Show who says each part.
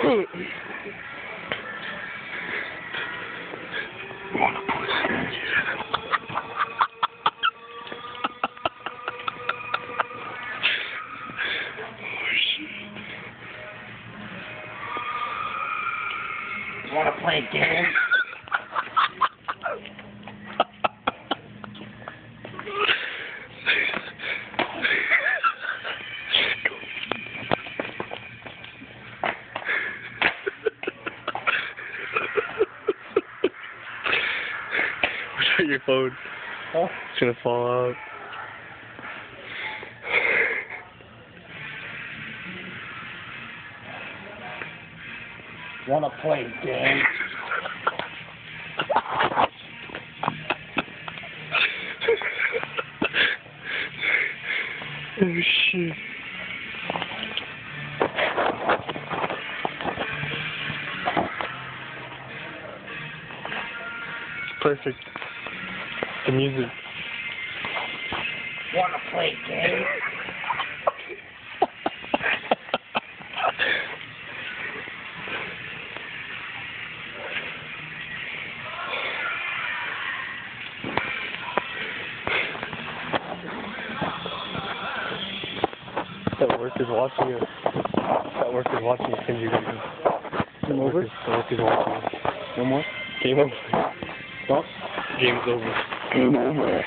Speaker 1: Wanna pussy?
Speaker 2: Wanna play a game?
Speaker 1: Without your phone.
Speaker 2: Huh?
Speaker 1: It's gonna fall out.
Speaker 2: Wanna play a game?
Speaker 1: Oh shit. Perfect. The music.
Speaker 2: Wanna play a game?
Speaker 1: That worker's watching it. That worker's watching it. Send you guys.
Speaker 2: Game over?
Speaker 1: The worker's watching it.
Speaker 2: No more?
Speaker 1: Game over.
Speaker 2: Stop?
Speaker 1: Game's over.
Speaker 2: Game over.